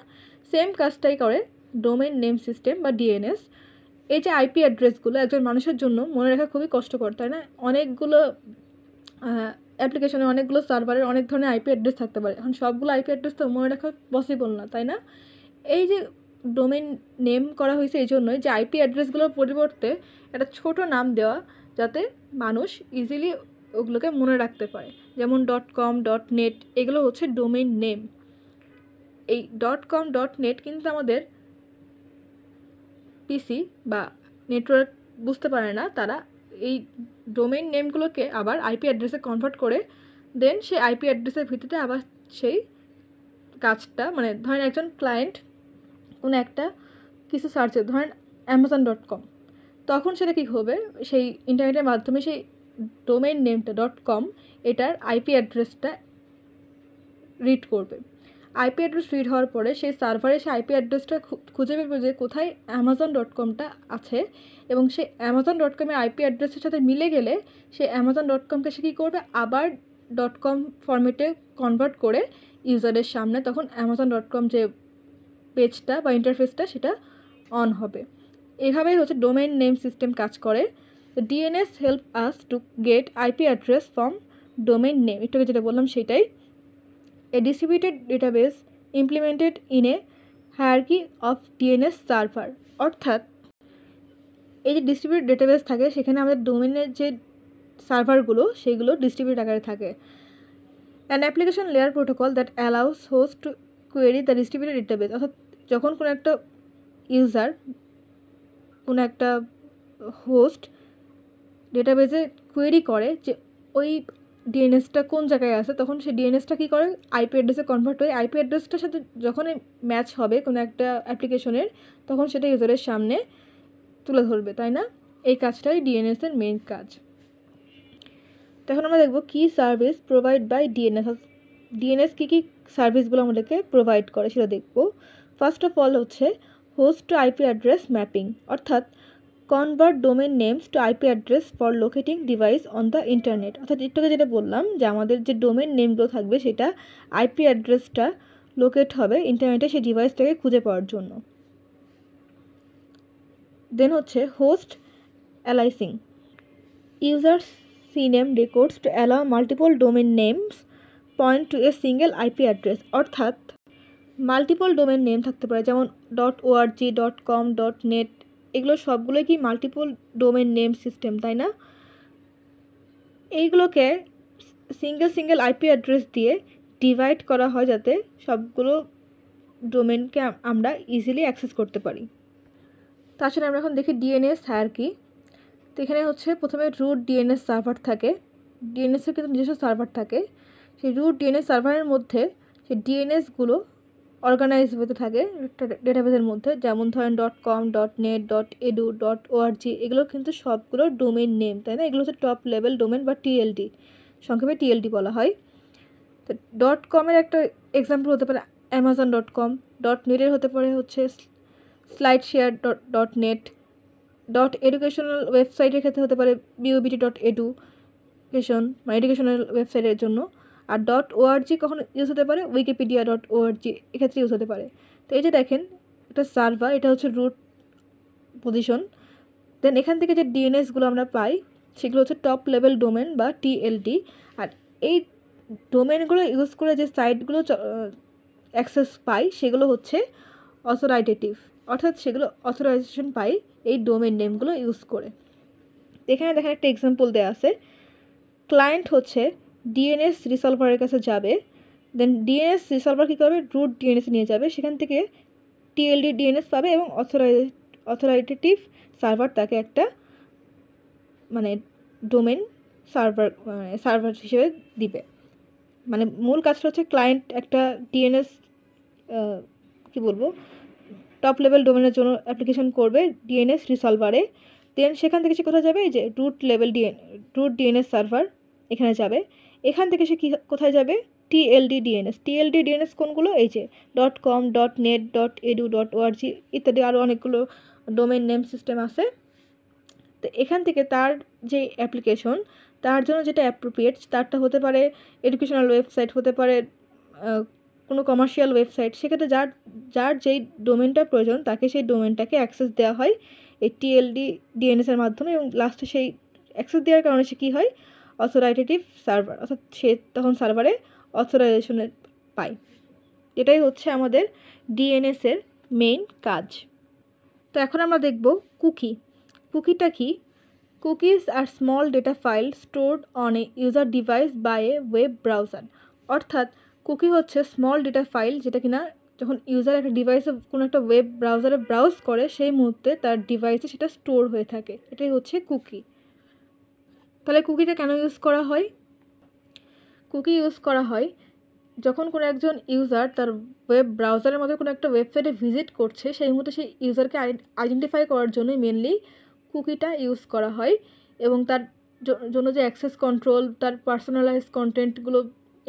সেম কাজটাই করে ডোমেইন নেম সিস্টেম বা ডিএনএস। এই যে আইপি অ্যাড্রেসগুলো একজন মানুষের জন্য মনে রাখা খুবই কষ্টকর, তাই না? অনেকগুলো অ্যাপ্লিকেশনে, অনেকগুলো সার্ভারের অনেক ধরনের আইপি অ্যাড্রেস থাকতে পারে। এখন সবগুলো আইপি অ্যাড্রেস তো মনে রাখা পসিবল না, তাই না? এই যে ডোমেইন নেম করা হয়েছে এই জন্যই যে আইপি অ্যাড্রেসগুলোর পরিবর্তে একটা ছোট নাম দেওয়া, যাতে মানুষ ইজিলি ওগুলোকে মনে রাখতে পারে। যেমন .com, .net এগুলো হচ্ছে ডোমেইন নেম। এই .com, .net কিন্তু আমাদের পিসি বা নেটওয়ার্ক বুঝতে পারে না, তারা এই ডোমেইন নেমগুলোকে আবার আইপি অ্যাড্রেসে কনভার্ট করে, দেন সেই আইপি অ্যাড্রেসের ভিত্তিতে আবার সেই কাজটা, মানে ধরেন একজন ক্লায়েন্ট কোনো একটা কিছু সার্চে, ধরেন Amazon.com, তখন সেটা কী হবে, সেই ইন্টারনেটের মাধ্যমে সেই ডোমেইন নেমটা .com এটার আইপি অ্যাড্রেসটা রিড করবে। আইপি অ্যাড্রেস রিড হওয়ার পরে সেই সার্ভারে সেই আইপি অ্যাড্রেসটা খুঁজে বেরবে যে কোথায় Amazon.comটা আছে, এবং সেই Amazon.com-এর আইপি অ্যাড্রেসের সাথে মিলে গেলে সেই Amazon.comকে সে কী করবে, আবার .com ফরম্যাটে কনভার্ট করে ইউজারের সামনে তখন Amazon.com যে পেজটা বা ইন্টারফেসটা সেটা অন হবে। এভাবেই হচ্ছে ডোমেইন নেম সিস্টেম কাজ করে। DNS help us to get IP address from domain name. একটু যেটা বললাম সেটাই। A distributed database implemented in a hierarchy of DNS server। অর্থাৎ এই যে ডিস্ট্রিবিউটেড ডেটাবেস থাকে সেখানে আমাদের ডোমেইনের যে সার্ভারগুলো সেগুলো ডিস্ট্রিবিউট আকারে থাকে। An application layer protocol that allows host to query the distributed database। অর্থাৎ যখন কোনো একটা ইউজার, কোনো একটা হোস্ট ডেটাবেসে কোয়েরি করে যে ওই ডিএনএসটা কোন জায়গায় আছে, তখন সেই ডিএনএসটা কী করে, আইপি অ্যাড্রেসে কনভার্ট হয়ে আইপি অ্যাড্রেসটার সাথে যখনই ম্যাচ হবে কোনো একটা অ্যাপ্লিকেশনের, তখন সেটা ইউজারের সামনে তুলে ধরবে, তাই না? এই কাজটাই ডিএনএসের মেইন কাজ। তো এখন আমরা দেখব কী service provide by DNS. DNS কী কী সার্ভিসগুলো আমাদেরকে প্রোভাইড করে সেটা দেখব। ফার্স্ট অফ অল হচ্ছে host to IP address mapping, অর্থাৎ convert domain names to IP address for locating device on the internet. অর্থাৎ একটু যেটা বললাম যে আমাদের যে ডোমেইন নেমগুলো থাকবে সেটা আইপি অ্যাড্রেসটা লোকেট হবে ইন্টারনেটে সেই ডিভাইসটাকে খুঁজে পাওয়ার জন্য। দেন হচ্ছে host aliasing, user CNAME records to allow multiple domain names point to a single IP address. অর্থাৎ মাল্টিপল ডোমেন নেম থাকতে পারে, যেমন .org.com .net, এগুলো সবগুলোই কি মাল্টিপল ডোমেন নেম সিস্টেম, তাই না? এইগুলোকে সিঙ্গেল আইপি অ্যাড্রেস দিয়ে ডিভাইড করা হয় যাতে সবগুলো ডোমেনকে আমরা ইজিলি অ্যাক্সেস করতে পারি। তাছাড়া আমরা এখন দেখি ডিএনএস হায়ারার্কি। তো এখানে হচ্ছে প্রথমে রুট ডিএনএস সার্ভার থাকে, ডিএনএসের কিন্তু নিজস্ব সার্ভার থাকে। সেই রুট ডিএনএস সার্ভারের মধ্যে সেই ডিএনএসগুলো অর্গানাইজ হতে থাকে একটা ডেটাবেসের মধ্যে, যেমন ধরেন .com .net .edu .org, এগুলো কিন্তু সবগুলো ডোমেন নেম, তাই না? এগুলো হচ্ছে টপ লেভেল ডোমেন বা টিএলডি, সংক্ষেপে টিএলডি বলা হয়। তো .com-এর একটা এক্সাম্পল হতে পারে amazon.com, .net-এর হতে পারে হচ্ছে slideshare .net, এডুকেশনাল ওয়েবসাইটের ক্ষেত্রে হতে পারে bobt.education, মানে এডুকেশনাল ওয়েবসাইটের জন্য। আর .org কখন ইউজ হতে পারে, wikipedia.org এক্ষেত্রে ইউজ হতে পারে। তো এই যে দেখেন একটা সার্ভার, এটা হচ্ছে রুট পজিশন। দেন এখান থেকে যে ডিএনএসগুলো আমরা পাই সেগুলো হচ্ছে টপ লেভেল ডোমেন বা টিএলডি। আর এই ডোমেনগুলো ইউজ করে যে সাইটগুলো অ্যাক্সেস পাই সেগুলো হচ্ছে অথরাইটেটিভ, অর্থাৎ সেগুলো অথরাইজেশন পাই এই ডোমেন নেমগুলো ইউজ করে। এখানে দেখেন একটা এক্সাম্পল দেওয়া আছে, ক্লায়েন্ট হচ্ছে ডিএনএস রিসলভারের কাছে যাবে, দেন ডিএনএস রিসলভার কী করবে, রুট ডিএনএস নিয়ে যাবে, সেখান থেকে টিএলডি ডিএনএস পাবে এবং অথরাইটেটিভ সার্ভার তাকে একটা মানে ডোমেন সার্ভার হিসেবে দিবে। মানে মূল কাজটা হচ্ছে ক্লায়েন্ট একটা ডিএনএস কী বলবো টপ লেভেল ডোমেনের জন্য অ্যাপ্লিকেশন করবে ডিএনএস রিসলভারে, দেন সেখান থেকে সে কোথায় যাবে, এই যে রুট ডিএনএস সার্ভার এখানে যাবে, এখান থেকে সে কোথায় যাবে, টিএলডি ডিএনএস কোনগুলো, এই যে .com .net .edu .org ইত্যাদি আরও অনেকগুলো ডোমেন নেম সিস্টেম আছে। তো এখান থেকে তার যে অ্যাপ্লিকেশন, তার জন্য যেটা অ্যাপ্রোপ্রিয়েট, তারটা হতে পারে এডুকেশনাল ওয়েবসাইট, হতে পারে কোনো কমার্শিয়াল ওয়েবসাইট, সেক্ষেত্রে যার যেই ডোমেনটা প্রয়োজন তাকে সেই ডোমেনটাকে অ্যাক্সেস দেওয়া হয় এই টিএলডি ডিএনএসের মাধ্যমে, এবং লাস্টে সেই অ্যাক্সেস দেওয়ার কারণে সে কী হয়, অথরাইটেটিভ সার্ভার, অর্থাৎ সে তখন সার্ভারে অথরাইজেশনের পায়। এটাই হচ্ছে আমাদের ডিএনএসের মেইন কাজ। তো এখন আমরা দেখব কুকিটা কি। কুকিজ আর small data file stored on a user device by a web browser. অর্থাৎ কুকি হচ্ছে স্মল ডেটা ফাইল, যেটা কিনা যখন ইউজার একটা ডিভাইসে কোনো একটা ওয়েব ব্রাউজারে ব্রাউজ করে সেই মুহূর্তে তার ডিভাইসে সেটা স্টোর হয়ে থাকে, এটাই হচ্ছে কুকি। তাহলে কুকিটা কেন ইউজ করা হয়? কুকি ইউজ করা হয় যখন কোনো একজন ইউজার তার ওয়েব ব্রাউজারের মধ্যে কোনো একটা ওয়েবসাইটে ভিজিট করছে, সেই মুহূর্তে সেই ইউজারকে আইডেন্টিফাই করার জন্য মেনলি কুকিটা ইউজ করা হয়, এবং তার জন্য যে অ্যাক্সেস কন্ট্রোল, তার পার্সোনালাইজ কন্টেন্টগুলো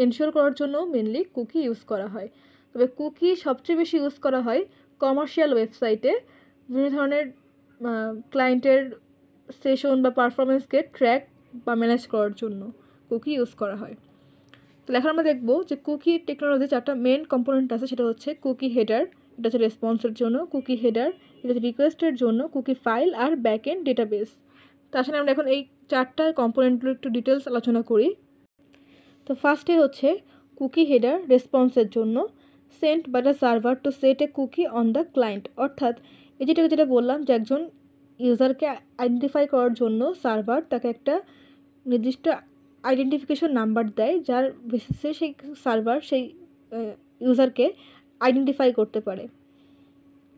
এনশিওর করার জন্য মেনলি কুকি ইউজ করা হয়। তবে কুকি সবচেয়ে বেশি ইউজ করা হয় কমার্শিয়াল ওয়েবসাইটে, বিভিন্ন ধরনের ক্লায়েন্টের সেশন বা পারফরমেন্সকে ট্র্যাক বা ম্যানেজ করার জন্য কুকি ইউজ করা হয়। তো এখন আমরা দেখবো যে কুকি টেকনোলজি চারটা মেন কম্পোনেন্ট আছে, সেটা হচ্ছে কুকি হেডার, এটা হচ্ছে রেসপন্সের জন্য, কুকি হেডার এটা হচ্ছে রিকোয়েস্টের জন্য, কুকি ফাইল আর ব্যাক এন্ড ডেটাবেস। তো আসলে আমরা এখন এই চারটা কম্পোনেন্টগুলো একটু ডিটেলস আলোচনা করি। তো ফার্স্টে হচ্ছে কুকি হেডার রেসপন্সের জন্য, sent by the server to set a cookie on the client. অর্থাৎ এই যেটা বললাম যে একজন ইউজারকে আইডেন্টিফাই করার জন্য সার্ভার তাকে একটা নির্দিষ্ট আইডেন্টিফিকেশন নাম্বার দেয়, যার বেসিসে সেই সার্ভার সেই ইউজারকে আইডেন্টিফাই করতে পারে।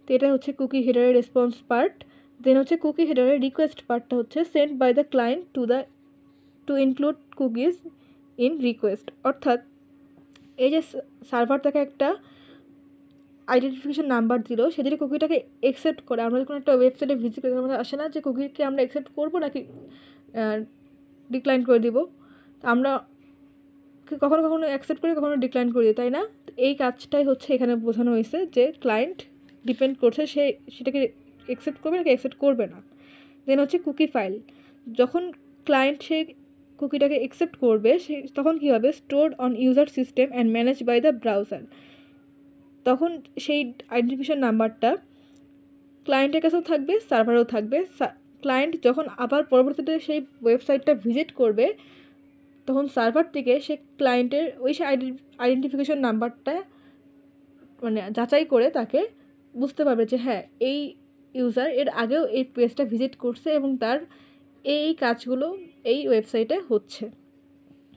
তো এটা হচ্ছে কুকি হেডারের রেসপন্স পার্ট। দেন হচ্ছে কুকি হেডারের রিকোয়েস্ট পার্টটা হচ্ছে sent by the client to include cookies in request. অর্থাৎ এই যে সার্ভার তাকে একটা আইডেন্টিফিকেশন নাম্বার দিল, সে যদি কুকিটাকে অ্যাকসেপ্ট করে, আমরা যখন একটা ওয়েবসাইটে ভিজিট করি আমাদের আসে না যে কুকিকে আমরা অ্যাকসেপ্ট করবো নাকি ডিক্লাইন করে দিব। আমরা কখনো কখনো অ্যাকসেপ্ট করি, কখনো ডিক্লাইন করি, তাই না? এই কাজটাই হচ্ছে এখানে বোঝানো হয়েছে যে ক্লায়েন্ট ডিপেন্ড করছে সে সেটাকে অ্যাকসেপ্ট করবে নাকি অ্যাকসেপ্ট করবে না। দেন হচ্ছে কুকি ফাইল, যখন ক্লায়েন্ট সেই কুকিটাকে অ্যাকসেপ্ট করবে তখন কী হবে, stored on user system and manage by the browser. তখন সেই আইডেন্টিফিকেশন নাম্বারটা ক্লায়েন্টের কাছেও থাকবে, সার্ভারেও থাকবে। ক্লায়েন্ট যখন আবার পরবর্তীতে সেই ওয়েবসাইটটা ভিজিট করবে তখন সার্ভার থেকে সে ক্লায়েন্টের ওই সে আইডেন্টিফিকেশন নাম্বারটা মানে যাচাই করে তাকে বুঝতে পারবে যে হ্যাঁ এই ইউজার এর আগেও এই পেজটা ভিজিট করছে এবং তার এই কাজগুলো এই ওয়েবসাইটে হচ্ছে,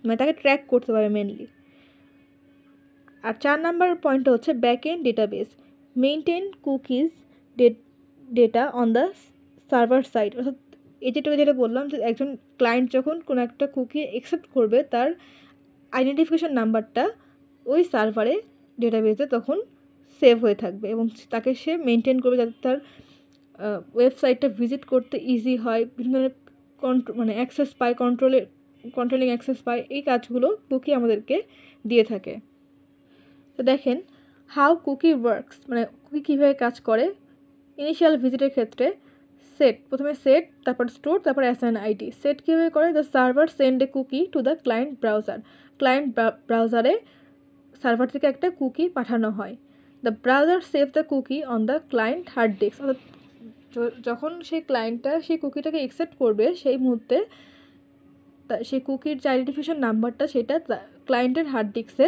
মানে তাকে ট্র্যাক করতে পারবে মেনলি। আর 4 নাম্বার পয়েন্টটা হচ্ছে back end database, maintain cookies data on the server side. অর্থাৎ যেটা বললাম যে একজন ক্লায়েন্ট যখন কোনো একটা কুকি অ্যাকসেপ্ট করবে তার আইডেন্টিফিকেশন নাম্বারটা ওই সার্ভারে ডেটাবেসে তখন সেভ হয়ে থাকবে এবং তাকে সে মেনটেন করবে যাতে তার ওয়েবসাইটটা ভিজিট করতে ইজি হয়, বিভিন্ন ধরনের মানে অ্যাক্সেস পায়, কন্ট্রোলিং অ্যাক্সেস পায়, এই কাজগুলো কুকি আমাদেরকে দিয়ে থাকে। তো দেখেন হাউ কুকি ওয়ার্কস, মানে কুকি কীভাবে কাজ করে। ইনিশিয়াল ভিজিটের ক্ষেত্রে সেট, প্রথমে সেট, তারপর স্টোর, তারপর অ্যাসাইন আইডি। সেট কীভাবে করে, the server send a cookie to the client browser, client ব্রাউজারে সার্ভার থেকে একটা কুকি পাঠানো হয়। The browser save the cookie on the client hard disk, অর্থাৎ যখন সেই ক্লায়েন্টটা সেই কুকিটাকে অ্যাকসেপ্ট করবে সেই মুহূর্তে সেই কুকির যে আইডেন্টিফিকেশন নাম্বারটা সেটা ক্লায়েন্টের হার্ড ডিস্কে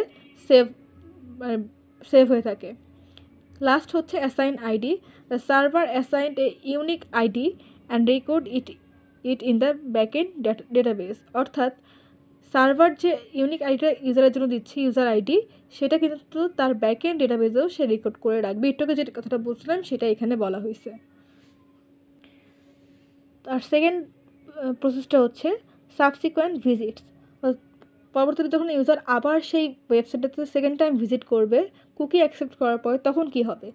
সেভ হয়ে থাকে। লাস্ট হচ্ছে assign ID, the server assigned a unique ID and record it in the backend database. অর্থাৎ সার্ভার যে ইউনিক আইডিটা ইউজারের জন্য দিচ্ছে, ইউজার আইডি, সেটা কিন্তু তার ব্যাকএন্ড ডেটাবেসেও সে রেকর্ড করে রাখবে। একটু যে কথাটা বলছিলাম সেটা এখানে বলা হয়েছে। আর সেকেন্ড প্রসেসটা হচ্ছে সাবসিকুয়েন্ট ভিজিটস, পরবর্তীতে যখন ইউজার আবার সেই ওয়েবসাইটটাতে সেকেন্ড টাইম ভিজিট করবে কুকি অ্যাকসেপ্ট করার পরে তখন কি হবে,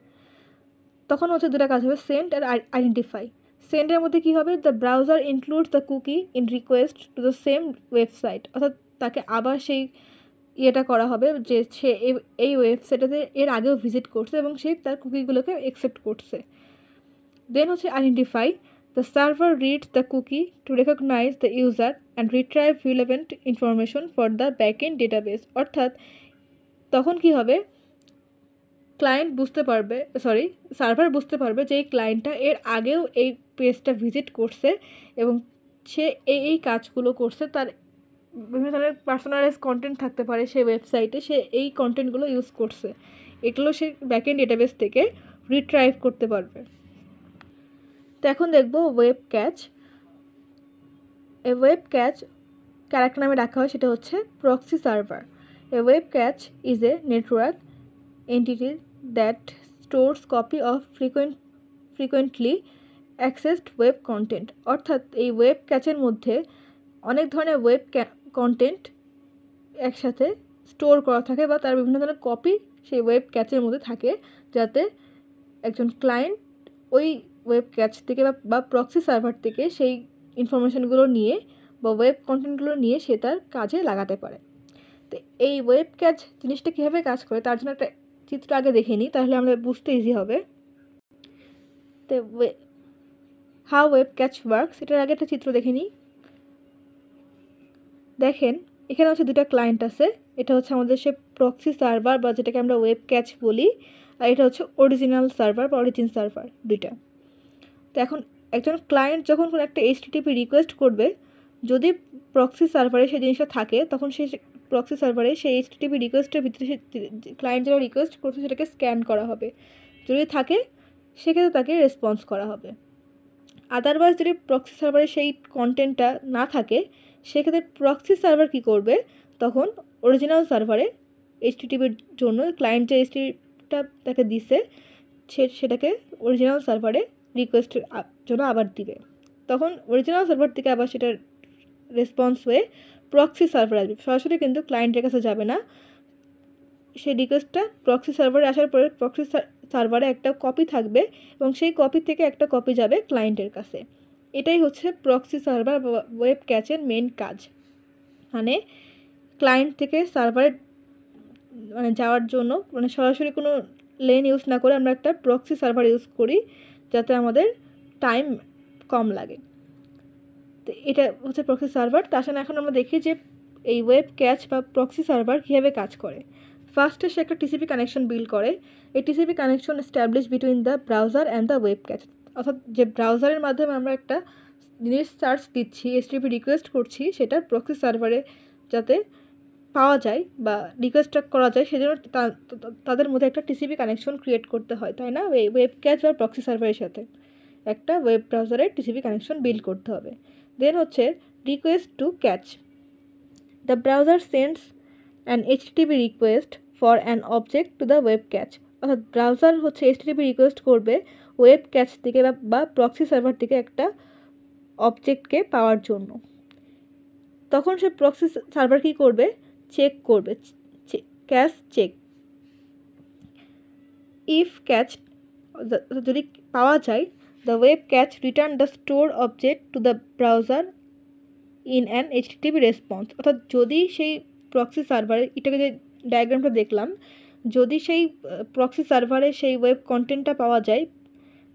তখন হচ্ছে দুটো কাজ হবে, সেন্ড আর আইডেন্টিফাই। সেন্ডের মধ্যে কী হবে, the browser includes the cookie in request to the same website, অর্থাৎ তাকে আবার সেই ইয়েটা করা হবে যে সে এই ওয়েবসাইটটাতে এর আগেও ভিজিট করছে এবং সে তার কুকিগুলোকে অ্যাকসেপ্ট করছে। দেন হচ্ছে identify, the server reads the cookie to recognize the user and retrieve relevant information for the backend database। অর্থাৎ তখন কি হবে, ক্লায়েন্ট বুঝতে পারবে, সার্ভার বুঝতে পারবে যে এই ক্লায়েন্টটা এর আগেও এই পেজটা ভিজিট করছে এবং সে এই কাজগুলো করছে, তার বিভিন্ন ধরনের পার্সোনালাইজ কন্টেন্ট থাকতে পারে সেই ওয়েবসাইটে, সে এই কন্টেন্টগুলো ইউজ করছে, এগুলো সে ব্যাকএন্ড ডেটাবেস থেকে রিট্রাইভ করতে পারবে। তো এখন দেখব ওয়েব ক্যাচ। এ ওয়েব ক্যাচ কার একটা নামে রাখা হয় সেটা হচ্ছে proxy server. A web catch is a network entity that stores copy of frequently accessed web content. অর্থাৎ এই ওয়েব ক্যাচের মধ্যে অনেক ধরনের ওয়েব কন্টেন্ট একসাথে স্টোর করা থাকে বা তার বিভিন্ন ধরনের কপি সেই ওয়েব ক্যাচের মধ্যে থাকে, যাতে একজন ক্লায়েন্ট ওই ওয়েব ক্যাচ থেকে বা প্রক্সি সার্ভার থেকে সেই ইনফরমেশানগুলো নিয়ে বা ওয়েব কন্টেন্টগুলো নিয়ে সে তার কাজে লাগাতে পারে। তো এই ওয়েব ক্যাচ জিনিসটা কীভাবে কাজ করে তার জন্য একটা চিত্র আগে দেখে নিই, তাহলে আমরা বুঝতে ইজি হবে। তো হাউ ওয়েব ক্যাচ ওয়ার্কস, এটার আগে একটা চিত্র দেখে নিই। দেখেন এখানে হচ্ছে দুটা ক্লায়েন্ট আছে, এটা হচ্ছে আমাদের সে প্রক্সি সার্ভার বা যেটাকে আমরা ওয়েব ক্যাচ বলি, আর এটা হচ্ছে অরিজিনাল সার্ভার বা অরিজিন সার্ভার, দুইটা। তো এখন একজন ক্লায়েন্ট যখন কোনো একটা HTTP রিকোয়েস্ট করবে, যদি প্রক্সি সার্ভারে সেই জিনিসটা থাকে তখন সেই প্রক্সি সার্ভারে সেই HTTP রিকোয়েস্টের ভিতরে সে ক্লায়েন্ট যেটা রিকোয়েস্ট করছে সেটাকে স্ক্যান করা হবে, যদি থাকে সেক্ষেত্রে তাকে রেসপন্স করা হবে। আদারওয়াইজ যদি প্রক্সি সার্ভারে সেই কন্টেন্টটা না থাকে সেক্ষেত্রে প্রক্সি সার্ভার কী করবে, তখন অরিজিনাল সার্ভারে HTTPর জন্য ক্লায়েন্ট যে HTTPটা তাকে দিছে সেটাকে অরিজিনাল সার্ভারে রিকোয়েস্টের জন্য আবার দিবে, তখন অরিজিনাল সার্ভার থেকে আবার সেটার রেসপন্স হয়ে প্রক্সি সার্ভার আসবে, সরাসরি কিন্তু ক্লায়েন্টের কাছে যাবে না। সেই রিকোয়েস্টটা প্রক্সি সার্ভারে আসার পরে প্রক্সি সার্ভারে একটা কপি থাকবে এবং সেই কপি থেকে একটা কপি যাবে ক্লায়েন্টের কাছে। এটাই হচ্ছে প্রক্সি সার্ভার বা ওয়েব ক্যাচের মেন কাজ, মানে ক্লায়েন্ট থেকে সার্ভারে মানে যাওয়ার জন্য মানে সরাসরি কোনো লেন ইউজ না করে আমরা একটা প্রক্সি সার্ভার ইউজ করি যাতে আমাদের টাইম কম লাগে। তো এটা হচ্ছে প্রক্সি সার্ভার। তার সাথে এখন আমরা দেখি যে এই ওয়েব ক্যাচ বা প্রক্সি সার্ভার কীভাবে কাজ করে। ফার্স্টে সে একটা TCP কানেকশন বিল্ড করে, এই TCP connection establish between the browser and the web catch. অর্থাৎ যে ব্রাউজারের মাধ্যমে আমরা একটা জিনিস সার্চ দিচ্ছি, HTTP রিকোয়েস্ট করছি, সেটা প্রক্সি সার্ভারে যাতে পাওয়া যায় বা রিকোয়েস্টটা করা যায়, সেজন্য তাদের মধ্যে একটা TCP কানেকশন ক্রিয়েট করতে হয়, তাই না? ওয়েব ক্যাচ বা প্রক্সি সার্ভারের সাথে একটা ওয়েব ব্রাউজারের TCP কানেকশন বিল্ড করতে হবে। দেন হচ্ছে request to catch. The browser sends an HTTP request for an object to the web catch. অর্থাৎ ব্রাউজার হচ্ছে HTTP রিকোয়েস্ট করবে ওয়েব ক্যাচ থেকে বা প্রক্সি সার্ভার থেকে একটা অবজেক্টকে পাওয়ার জন্য। তখন সে প্রক্সি সার্ভার কী করবে? চেক করবে, ক্যাচ চেক। ইফ ক্যাচ, যদি পাওয়া যায়, the web catch return the store object to the browser in an HTTP response. অর্থাৎ যদি সেই প্রক্সি সার্ভারে, এটাকে যে ডায়াগ্রামটা দেখলাম, যদি সেই প্রক্সি সার্ভারে সেই ওয়েব কন্টেন্টটা পাওয়া যায়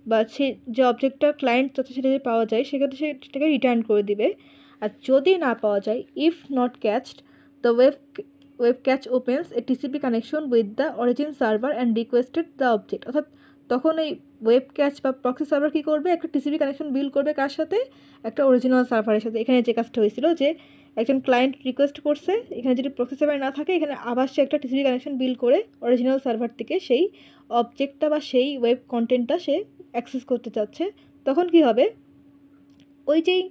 বা সে যে অবজেক্টটা ক্লায়েন্ট চাচ্ছে সেটা যদি পাওয়া যায়, সেক্ষেত্রে সে সেটাকে রিটার্ন করে দিবে। আর যদি না পাওয়া যায়, if not cached, the web cache opens a TCP connection with the origin server and requested the object. অর্থাৎ তখন এই ওয়েব ক্যাচ বা প্রক্সি সার্ভার কী করবে? একটা TCP কানেকশন বিল্ড করবে কার সাথে? একটা অরিজিনাল সার্ভারের সাথে। এখানে যে কাজটা হয়েছিল যে একজন ক্লায়েন্ট রিকোয়েস্ট করছে, এখানে যদি প্রক্সি সার্ভার না থাকে, এখানে আবার সে একটা TCP কানেকশন বিল্ড করে অরিজিনাল সার্ভার থেকে সেই অবজেক্টটা বা সেই ওয়েব কন্টেন্টটা সে অ্যাক্সেস করতে চাচ্ছে। তখন কি হবে? ওই যেই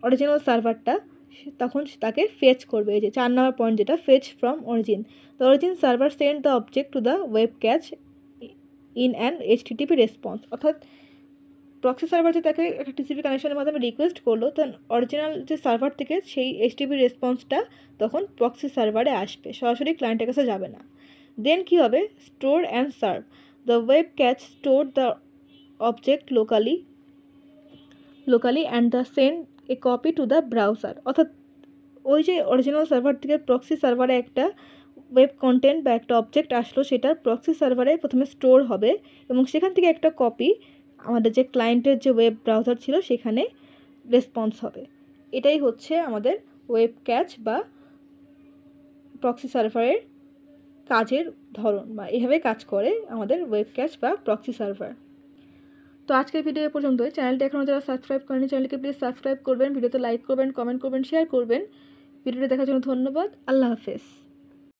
অরিজিনাল সার্ভারটা তখন তাকে ফেচ করবে। এই যে 4 নম্বর পয়েন্ট, যেটা fetch from origin. The origin server send the object to the web catch in an HTTP response. অর্থাৎ প্রক্সি সার্ভার যে তাকে একটা TCP কানেকশনের মাধ্যমে রিকোয়েস্ট করলো, তখন অরিজিনাল যে সার্ভার থেকে সেই HTTP রেসপন্সটা তখন প্রক্সি সার্ভারে আসবে, সরাসরি ক্লায়েন্টের কাছে যাবে না। দেন কী হবে? Store and serve. The web catch store the object locally and the send A copy to the browser. অর্থাৎ ওই যে অরিজিনাল সার্ভার থেকে প্রক্সি সার্ভারে একটা ওয়েব কন্টেন্ট বা একটা অবজেক্ট আসলো, সেটা প্রক্সি সার্ভারে প্রথমে স্টোর হবে এবং সেখান থেকে একটা কপি আমাদের যে ক্লায়েন্টের যে ওয়েব ব্রাউজার ছিল সেখানে রেসপন্স হবে। এটাই হচ্ছে আমাদের ওয়েব ক্যাচ বা প্রক্সি সার্ভারের কাজের ধরন, বা এভাবে কাজ করে আমাদের ওয়েব ক্যাচ বা প্রক্সি সার্ভার। তো আজকের ভিডিও পর্যন্তই। চ্যানেলটি এখনও যারা সাবস্ক্রাইব করেনি, চ্যানেলকে প্লিজ সাবস্ক্রাইব করবেন, ভিডিওতে লাইক করবেন, কমেন্ট করবেন, শেয়ার করবেন। ভিডিওটি দেখার জন্য ধন্যবাদ। আল্লাহ হাফেজ।